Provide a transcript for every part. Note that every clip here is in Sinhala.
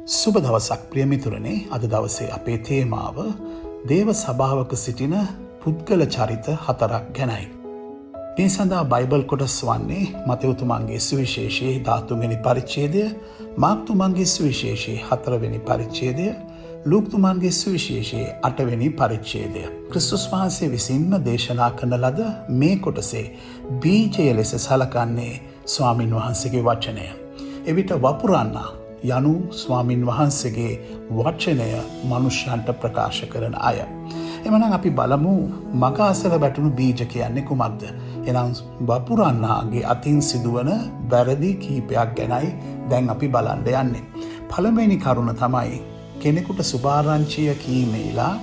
සුබ දවසක් ප්‍රිය මිතුරනේ. අද දවසේ අපේ තේමාව දේව සභාවක සිටින පුද්ගල චරිත 4ක් ගැනයි. මේ සඳහා බයිබල් කොටස් වන්නේ මතෙව්තුමන්ගේ සුවිශේෂයේ 13 වෙනි පරිච්ඡේදය, මාර්ක්තුමන්ගේ සුවිශේෂයේ 4 වෙනි පරිච්ඡේදය, ලූක්තුමන්ගේ සුවිශේෂයේ 8 වෙනි පරිච්ඡේදය. ක්‍රිස්තුස් වහන්සේ විසින්ම දේශනා කරන ලද මේ කොටසේ බීජය ලෙස සලකන්නේ ස්වාමින් වහන්සේගේ වචනය. එවිට වපුරන්නා යනු ස්වාමින් වහන්සේගේ වචනය මනුෂ්‍යයන්ට ප්‍රකාශ කරන අය. එමනම් අපි බලමු මග අසල වැටුණු බීජ කියන්නේ කුමක්ද? එනම් වපුරන්නාගේ අතින් සිදුවන වැරදි කීපයක් ගැනයි දැන් අපි බලන්න යන්නේ. පළවෙනි කරුණ තමයි කෙනෙකුට සුභාරංචිය කීමේලා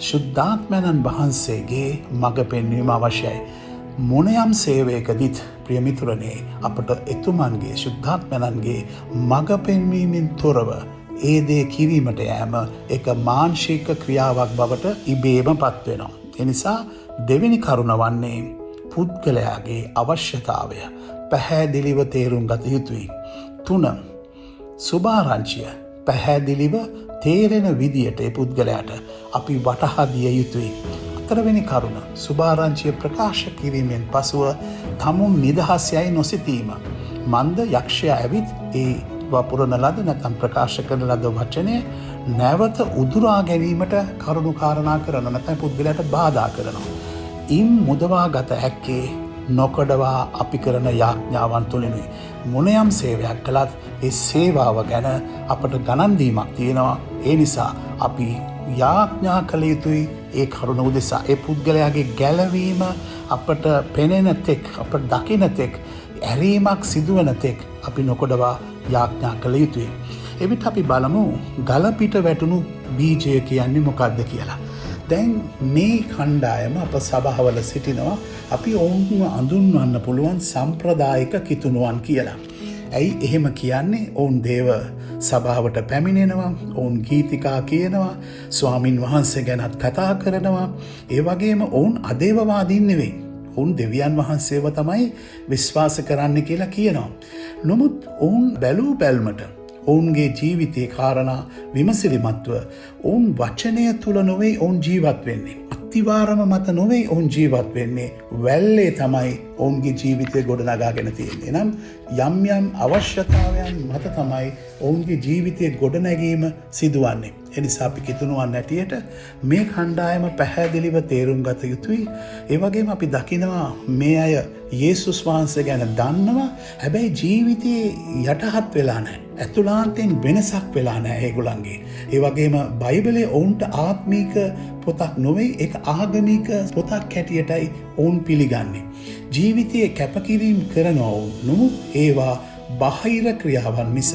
ශුද්ධාත්මයන්න් වහන්සේගේ මඟ පෙන්වීම අවශ්‍යයි. මොනයම් සේවයකදීත් ප්‍රිය මිතුරනේ අපට එතුමන්ගේ ශුද්ධාත්මයන්ගේ මඟ පෙන්වීමෙන් තොරව ඒ දේ කිරීමට යෑම එක මාංශික ක්‍රියාවක් බවට ඉබේම පත්වෙනවා. එනිසා දෙවෙනි කරුණ වන්නේ පුද්ගලයාගේ අවශ්‍යතාවය පැහැදිලිව තේරුම් ගත යුතුයි. 3. සුභාරංචිය පැහැදිලිව තේරෙන විදියට ඒ පුද්ගලයාට අපි වටහා දිය යුතුයි. 4 වෙනි කරුණ සුභාරංචිය ප්‍රකාශ කිරීමෙන් පසුව තමුන් නිදහස් යයි නොසිතීම. මන්ද යක්ෂයා ඇවිත් ඒ වපුරන ලද නැත්නම් ප්‍රකාශ කරන ලද වචනය නැවත උදුරා ගැනීමට කරුණු කාරණා කරන නැත්නම් පුද්ගලයාට බාධා කරනවා. ඉන් මුදවා ගත හැක්කේ නොකඩවා අපි කරන යාඥාවන් තුලිනුයි. මොනයම් සේවයක් කළත් ඒ සේවාව ගැන අපට ගණන් දීමක් තියෙනවා. ඒ නිසා අපි යාඥා කළ යුතුයි ඒ කරුණ උදෙසා. ඒ පුද්ගලයාගේ ගැලවීම අපට පෙනෙන තෙක්, අපට දකින තෙක්, ඇරීමක් සිදුවන තෙක් අපි නොකොඩවා යාඥා කළ යුතුයි. එවිට අපි බලමු ගලපිට වැටුණු බීජය කියන්නේ මොකක්ද කියලා. දැන් මේ කණ්ඩායම අප සභාවල සිටිනවා අපි ඔවුන්ව අඳුන්වන්න පුළුවන් සම්ප්‍රදායික කිතුණුවන් කියලා. ඇයි එහෙම කියන්නේ? ඔවුන් දේව සභාවට පැමිණෙනවා, ඔවුන් ගීතිකා කියනවා, ස්වාමින් වහන්සේ ගැනත් කතා කරනවා. ඒ වගේම ඔවුන් අදේවවාදීන් නෙවෙයි. ඔවුන් දෙවියන් වහන්සේව තමයි විශ්වාස කරන්න කියලා කියනවා. නමුත් ඔවුන් බැලූ බැල්මට ඔවුන්ගේ ජීවිතයේ කාරණා විමසිලිමත්ව ඔවුන් වචනය තුල නොවේ ඔවුන් ජීවත් වෙන්නේ. අත්තිවාරම මත නොවේ ඔවුන් ජීවත් වෙන්නේ. වැල්ලේ තමයි ඔවුන්ගේ ජීවිතය ගොඩනගාගෙන තියෙන්නේ. නම් යම් යම් අවශ්‍යතාවයන් මත තමයි ඔවුන්ගේ ජීවිතය ගොඩනැගීම සිදුවන්නේ. එනිසා අපි කිතුණුවන් ඇටියට මේ කණ්ඩායම පැහැදිලිව තේරුම් ගත යුතුයි. ඒ වගේම අපි දකිනවා මේ අය යේසුස් වහන්සේ ගැන දන්නවා. හැබැයි ජීවිතේ යටහත් වෙලා නැහැ. ඇතුළාන්තයෙන් වෙනසක් වෙලා නැහැ ඒගොල්ලන්ගේ. ඒ වගේම බයිබලයේ ඔවුන්ට ආත්මීක පොතක් නොවේ, ඒක ආගමික පොතක් හැටියටයි ඔවුන් පිළිගන්නේ. ජීවිතයේ කැපකිරීම කරනවා ඔවුන්. නමුත් ඒවා බාහිර ක්‍රියාවන් මිස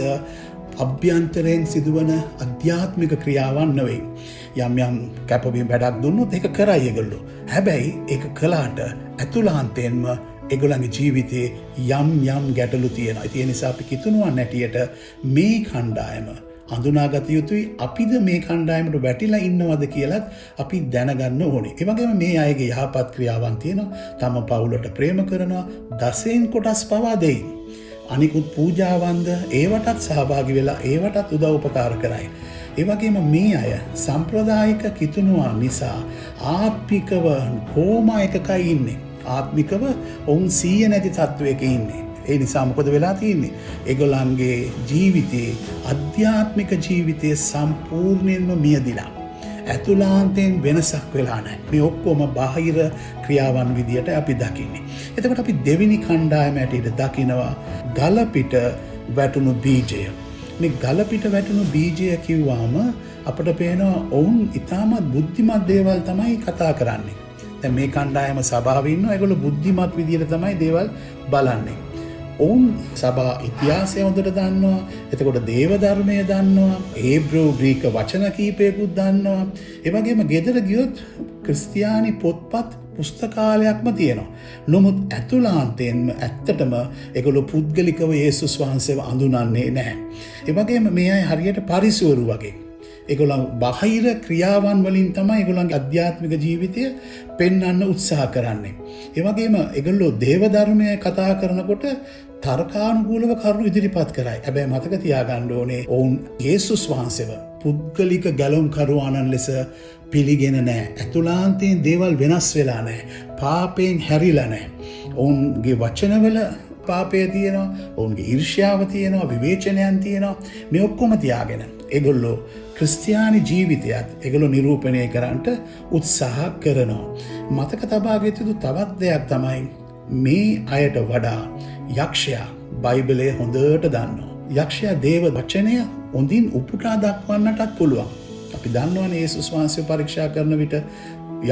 අභ්‍යන්තරයෙන් සිදුවන අධ්‍යාත්මික ක්‍රියාවන් නෙවෙයි. යම් යම් කැපවීම වැඩක් දුන්නොත් ඒක කරයි ඒගොල්ලෝ. හැබැයි ඒක කළාට ඇතුළාන්තයෙන්ම ඒගොල්ලන්ගේ ජීවිතේ යම් යම් ගැටලු තියෙනවා. ඒ නිසා අපි කිතුණුවන් ඇටියට මේ කණ්ඩායම හඳුනාගත යුතුයි. අපිද මේ කණ්ඩායමට වැටිලා ඉන්නවද කියලත් අපි දැනගන්න ඕනේ. ඒ වගේම මේ අයගේ යහපත් ක්‍රියාවන් තියෙනවා. තම පවුලට ප්‍රේම කරනවා, දසෙන් කොටස් පවා දෙයි. අනිකුත් පූජාවන්ද ඒවටත් සහභාගී වෙලා ඒවටත් උදව් උපකාර කරයි. ඒ වගේම මේ අය සම්ප්‍රදායික කිතුණුවා නිසා ආත්මිකව කෝමා එකකයි ඉන්නේ. ආත්මිකව ඔවුන් සීය නැති තත්වයක ඉන්නේ. ඒ නිසා මොකද වෙලා තියෙන්නේ? ඒගොල්ලන්ගේ ජීවිතයේ අධ්‍යාත්මික ජීවිතයේ සම්පූර්ණයෙන්ම මියදිලා. ඇතුළාන්තයෙන් වෙනසක් වෙලා නැහැ. මේ ඔක්කොම බාහිර ක්‍රියාවන් විදියට අපි දකින්නේ. එතකොට අපි දෙවෙනි කණ්ඩායම ඇටියට දකිනවා ගලපිට වැටුණු බීජය. මේ ගලපිට වැටුණු බීජය කිව්වාම අපට පේනවා ඔවුන් ඉතාමත් බුද්ධිමත් දේවල් තමයි කතා කරන්නේ. දැන් මේ කණ්ඩායම සභාවේ ඉන්නවා. ඒගොල්ලෝ බුද්ධිමත් විදියට තමයි දේවල් බලන්නේ. ඔවුන් සභා ඉතිහාසය හොඳට දන්නවා. එතකොට දේව ධර්මය දන්නවා. හේබ්‍රූ ග්‍රීක වචන කීපයකුත් දන්නවා. ඒ වගේම ගෙදර ගියොත් ක්‍රිස්තියානි පොත්පත් පුස්තකාලයක්ම තියෙනවා. නමුත් ඇතුළාන්තයෙන්ම ඇත්තටම ඒගොල්ලෝ පුද්ගලිකව යේසුස් වහන්සේව අඳුනන්නේ නැහැ. ඒ වගේම මේ අය හරියට පරිසවරු වගේ. ඒගොල්ලන් බාහිර ක්‍රියාවන් වලින් තමයි ඒගොල්ලන්ගේ අධ්‍යාත්මික ජීවිතය පෙන්වන්න උත්සාහ කරන්නේ. ඒ වගේම ඒගොල්ලෝ දේව ධර්මය කතා කරනකොට තර්කානුකූලව කරුණු ඉදිරිපත් කරයි. හැබැයි මතක තියාගන්න ඕනේ ඔවුන් යේසුස් වහන්සේව පුද්ගලික ගැලුම්කරුවාණන් ලෙස පිළිගෙන නැහැ. ඇතුළාන්තයෙන් දේවල් වෙනස් වෙලා නැහැ. පාපයෙන් හැරිලා නැහැ. ඔවුන්ගේ වචනවල පාපය තියෙනවා, ඔවුන්ගේ ඊර්ෂ්‍යාව තියෙනවා, විවේචනයන් තියෙනවා. මේ ඔක්කොම තියාගෙන ඒගොල්ලෝ ක්‍රිස්තියානි ජීවිතයත් ඒගොල්ලෝ නිරූපණය කරන්නට උත්සාහ කරනවා. මතක තබා ගත යුතු තවත් දෙයක් තමයි මේ අයට වඩා යක්ෂයා බයිබලය හොඳට දන්නවා. යක්ෂයා දේව වචනය හොඳින් උපුටා දක්වන්නටත් පුළුවන්. අපි දන්නවනේ යේසුස් වහන්සේ පරීක්ෂා කරන විට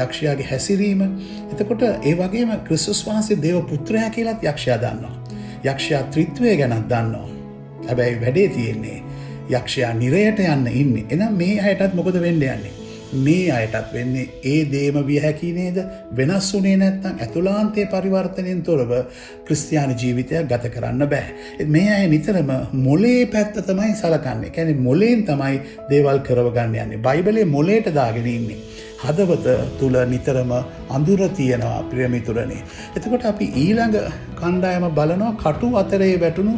යක්ෂයාගේ හැසිරීම. එතකොට ඒ වගේම ක්‍රිස්තුස් වහන්සේ දේව පුත්‍රයා කියලාත් යක්ෂයා දන්නවා. යක්ෂයා ත්‍රිත්වය ගැනත් දන්නවා. හැබැයි වැඩේ තියෙන්නේ යක්ෂයා නිරයට යන්න ඉන්නේ. එහෙනම් මේ අයටත් මොකද වෙන්න යන්නේ? මේ අයටත් වෙන්නේ ඒ දේම විය හැකි නේද? වෙනස් වුණේ නැත්නම් ඇතුළාන්තයේ පරිවර්තනයෙන් තොරව ක්‍රිස්තියානි ජීවිතයක් ගත කරන්න බෑ. මේ අය නිතරම මොලේ පැත්ත තමයි සලකන්නේ. කියන්නේ මොලෙන් තමයි දේවල් කරව ගන්න යන්නේ. බයිබලයේ මොලේට දාගෙන ඉන්නේ. හදවත තුල නිතරම අඳුර තියෙනවා ප්‍රියමිතුරනේ. එතකොට අපි ඊළඟ කණ්ඩායම බලනවා කටු අතරේ වැටුණු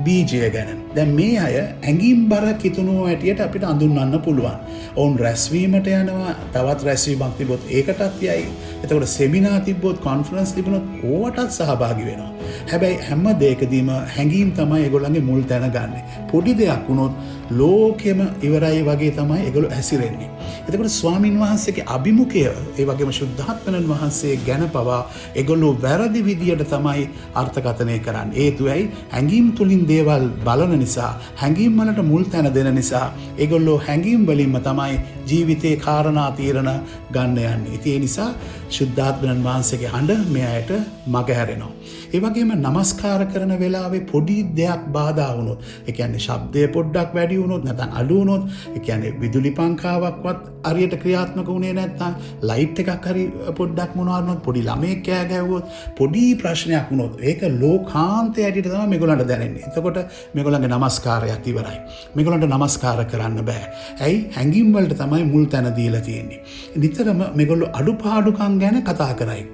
බීජය ගැන. දැන් මේ අය ඇඟින් බර කිතුණුව ඇටියට අපිට අඳුන්වන්න පුළුවන්. ඔවුන් රැස්වීමට යනවා, තවත් රැස්වීමක් තිබොත් ඒකටත් යයි. එතකොට සෙමිනා තිබ්බොත්, කොන්ෆරන්ස් තිබුණොත් ඕවටත් සහභාගී වෙනවා. හැබැයි හැම දෙයකදීම හැඟීම් තමයි ඒගොල්ලන්ගේ මුල් තැන ගන්න. පොඩි දෙයක් වුණොත් ලෝකෙම ඉවරයි වගේ තමයි ඒගොල්ලෝ හැසිරෙන්නේ. එතකොට ස්වාමින් වහන්සේගේ අභිමුඛය, ඒ වගේම ශුද්ධාත්මයන් වහන්සේ ගැන පවා ඒගොල්ලෝ වැරදි විදියට තමයි අර්ථකථනය කරන්නේ. හේතුවයි හැඟීම් තුලින් දේවල් බලන නිසා, හැඟීම් වලට මුල් තැන දෙන නිසා ඒගොල්ලෝ හැඟීම් වලින්ම තමයි ජීවිතේ කාරණා තීරණ ගන්න යන්නේ. ඒ නිසා ශුද්ධාත්මයන් වහන්සේගේ හඬ මෙයට මග හැරෙනවා. ඒ වගේම নমස්කාර කරන වෙලාවේ පොඩි දෙයක් බාධා වුණොත්, ඒ කියන්නේ ශබ්දය පොඩ්ඩක් වැඩි වුණොත් නැත්නම් අඩු වුණොත්, ඒ කියන්නේ විදුලි පංකාවක්වත් හරියට ක්‍රියාත්මක වුණේ නැත්නම්, ලයිට් එකක් හරි පොඩ්ඩක් මොනවා වුණොත්, පොඩි ළමෙක් කෑ ගැහුවොත්, පොඩි ප්‍රශ්නයක් වුණොත්, ඒක ලෝකාන්තය ඇටියට තමයි මේගොල්ලන්ට දැනෙන්නේ. එතකොට මේගොල්ලන්ගේ নমස්කාරයක් ඉවරයි. මේගොල්ලන්ට নমස්කාර කරන්න බෑ. ඇයි? හැංගීම් වලට තමයි මුල් තැන දීලා තියෙන්නේ. නිතරම මේගොල්ලෝ අඩුපාඩුකම් ගැන කතා කරයි.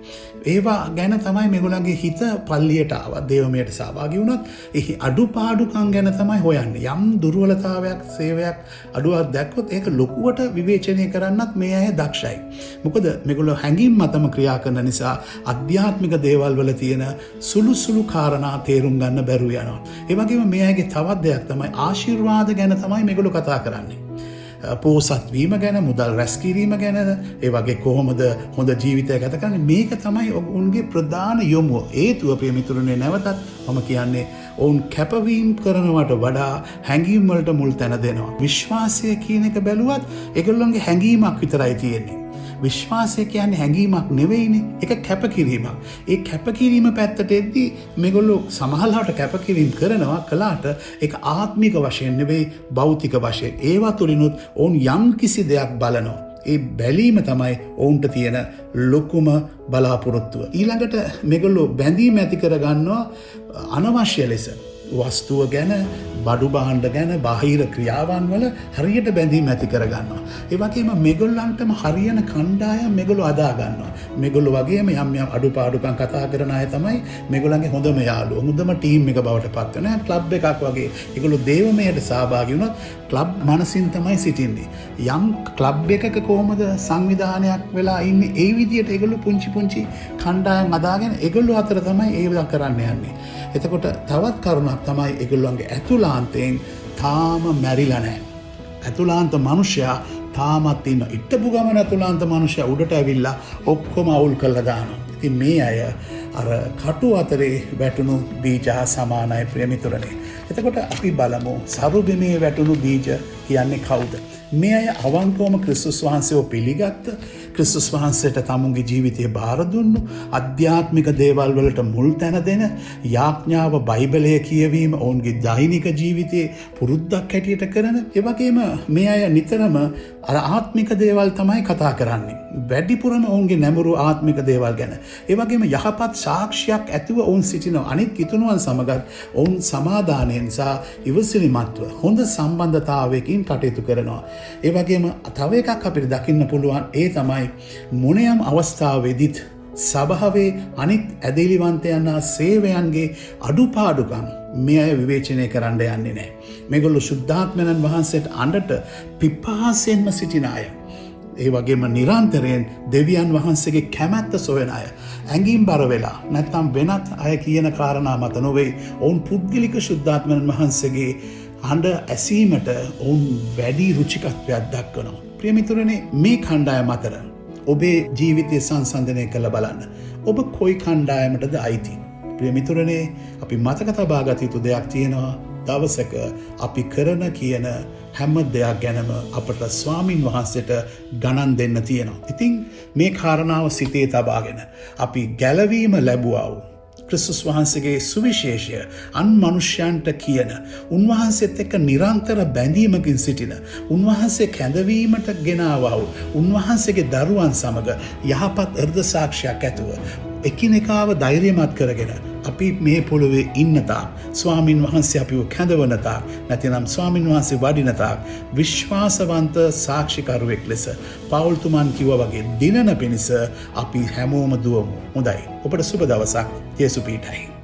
ඒවා ගැන තමයි මේගොල්ලන්ගේ හිත පල්ලියට ආවා. දේවමයට සහභාගී වුණොත් ඒ අඩුපාඩුකම් ගැන තමයි හොයන්නේ. යම් දුර්වලතාවයක්, සේවයක් අඩුවක් දැක්කොත් ඒක ලොකුවට විවේචනය කරන්නත් මේ අය දක්ෂයි. මොකද මේගොල්ලෝ හැංගීම් මතම ක්‍රියා කරන නිසා අධ්‍යාත්මික දේවල් වල තියෙන සුළු කාරණා තේරුම් ගන්න බැරුව යනවා. ඒ වගේම මේ අයගේ තවත් දෙයක් තමයි ආශිර්වාද ගැන තමයි මේගොල්ලෝ කතා කරන්නේ. පෝසත් වීම ගැන, මුදල් රැස්කිරීම ගැන, ඒ වගේ කොහොමද හොඳ ජීවිතයක් ගත කරන්නේ, මේක තමයි ඔවුන්ගේ ප්‍රධාන යොමුව. හේතුව ප්‍රේමිතුරුනේ නැවතත් මම කියන්නේ ඔවුන් කැපවීම් කරනවට වඩා හැඟීම් වලට මුල් තැන දෙනවා. විශ්වාසය කියන එක බැලුවත් ඒගොල්ලන්ගේ හැඟීමක් විතරයි තියෙන්නේ. විශ්වාසය කියන්නේ හැඟීමක් නෙවෙයිනේ. ඒක කැපකිරීමක්. ඒ කැපකිරීම පැත්තට එද්දී මේගොල්ලෝ සමහරවිට කැපකිරීම කරනවා, කළාට ඒක ආත්මික වශයෙන් නෙවෙයි, භෞතික වශයෙන්. ඒවා තුලිනුත් ඔවුන් යම් කිසි දෙයක් බලනවා. ඒ බැලීම තමයි ඔවුන්ට තියෙන ලොකුම බලාපොරොත්තුව. ඊළඟට මේගොල්ලෝ බැඳීම් ඇති කරගන්නවා අනවශ්‍ය ලෙස. වස්තුව ගැන, බඩු භාණ්ඩ ගැන, බාහිර ක්‍රියාවන් වල හරියට බැඳීම් ඇති කරගන්නවා. ඒ වගේම මේගොල්ලන්ටම හරියන කණ්ඩායම් මේගොල්ලෝ අදා ගන්නවා. මේගොල්ලෝ වගේම යම් අඩුපාඩුකම් කතා කරන අය තමයි මේගොල්ලන්ගේ හොඳම යාළුවෝ, හොඳම ටීම් එක බවට පත් වෙනවා. ක්ලබ් එකක් වගේ. ඒගොල්ලෝ දේවමයට සහභාගී වුණොත් ක්ලබ් මනසින් තමයි සිටින්නේ. යම් ක්ලබ් එකක කොහොමද සංවිධානයක් වෙලා ඉන්නේ, ඒ විදිහට ඒගොල්ලෝ පුංචි කණ්ඩායම් අදාගෙන ඒගොල්ලෝ අතර තමයි ඒව කරන්න යන්නේ. එතකොට තවත් කරුණක් තමයි ඒගොල්ලන්ගේ ඇතුළාන්තයෙන් තාම මැරිලා නැහැ. ඇතුළාන්ත මනුෂ්‍යයා තාමත් ඉන්න. ඉට්ටපු ගමන ඇතුළාන්ත මනුෂ්‍යයා උඩට ඇවිල්ලා ඔක්කොම අවුල් කරලා දානවා. ඉතින් මේ අය අර කටු අතරේ වැටුණු බීජ සමානයි ප්‍රේමිතුරනේ. එතකොට අපි බලමු සරුබිමේ වැටුණු බීජ කියන්නේ කවුද? මේ අය අවංකවම ක්‍රිස්තුස් වහන්සේව පිළිගත්ත, ක්‍රිස්තුස් වහන්සේට තමුන්ගේ ජීවිතය බාර දුන්නු, අධ්‍යාත්මික දේවල් වලට මුල් තැන දෙන, යාඥාව බයිබලය කියවීම ඔවුන්ගේ දෛනික ජීවිතයේ පුරුද්දක් හැටියට කරන, ඒ වගේම මේ අය නිතරම අර ආත්මික දේවල් තමයි කතා කරන්නේ. වැඩිපුරම ඔවුන්ගේ නැඹුරු ආත්මික දේවල් ගැන. ඒ වගේම යහපත් සාක්ෂියක් ඇතුව ඔවුන් සිටිනවා. අනිත් කිතුණුවන් සමගත් ඔවුන් සමාදානයෙන් සහ ඉවසිලිමත්ව හොඳ සම්බන්ධතාවයකින් කටයුතු කරනවා. ඒ වගේම තව එකක් අපිට දකින්න පුළුවන්. ඒ තමයි මොනියම් අවස්ථාවෙදිත් සභාවේ අනිත් ඇදලිවන්තයන්න සේවයන්ගේ අඩුපාඩුකම් මේ අය විවේචනය කරන්න යන්නේ නෑ. මේගොල්ලු ශුද්ධාත්මයණන් වහන්සේට අඬට පිපාසයෙන්ම සිටින අය. ඒ වගේම නිරන්තරයෙන් දෙවියන් වහන්සේගේ කැමැත්ත සොයන අය. ඇඟින් බර වෙලා නැත්නම් වෙනත් අය කියන කාරණා මත නොවේ. ඔවුන් පුද්ගලික ශුද්ධාත්මයණන් වහන්සේගේ හඬ ඇසීමට ඔවුන් වැඩි රුචිකත්වයක් දක්වනවා. ප්‍රිය මිතුරනේ, මේ කණ්ඩායම අතර ඔබේ ජීවිතය සංසන්දනය කළ බලන්න. ඔබ කොයි කණ්ඩායමටද අයිති? ප්‍රිය මිතුරනේ, අපි මතක තබා ගත යුතු දෙයක් තියෙනවා. දවසක අපි කරන කියන හැම දෙයක් ගැනම අපට ස්වාමින් වහන්සේට ගණන් දෙන්න තියෙනවා. ඉතින් මේ කාරණාව සිතේ තබාගෙන අපි ගැලවීම ලැබුවා වූ ක්‍රිස්තුස් වහන්සේගේ සුවිශේෂය අන් මනුෂ්‍යයන්ට කියන, උන්වහන්සේත් එක්ක නිරන්තර බැඳීමකින් සිටින, උන්වහන්සේ කැඳවීමට ගෙනාවා වූ උන්වහන්සේගේ දරුවන් සමග යහපත් හෘද සාක්ෂියක් ඇතුව එකිනෙකාව ධෛර්යමත් කරගෙන අපි මේ පොළොවේ ඉන්නතා, ස්වාමින් වහන්සේ අපිව කැඳවනතා, නැතිනම් ස්වාමින් වහන්සේ වඩිනතා විශ්වාසවන්ත සාක්ෂිකරුවෙක් ලෙස පවුල්තුමන් කිව්වා වගේ දිනන පිණිස අපි හැමෝම දුවමු. හොඳයි. ඔබට සුබ දවසක්. යේසු පීඨයි.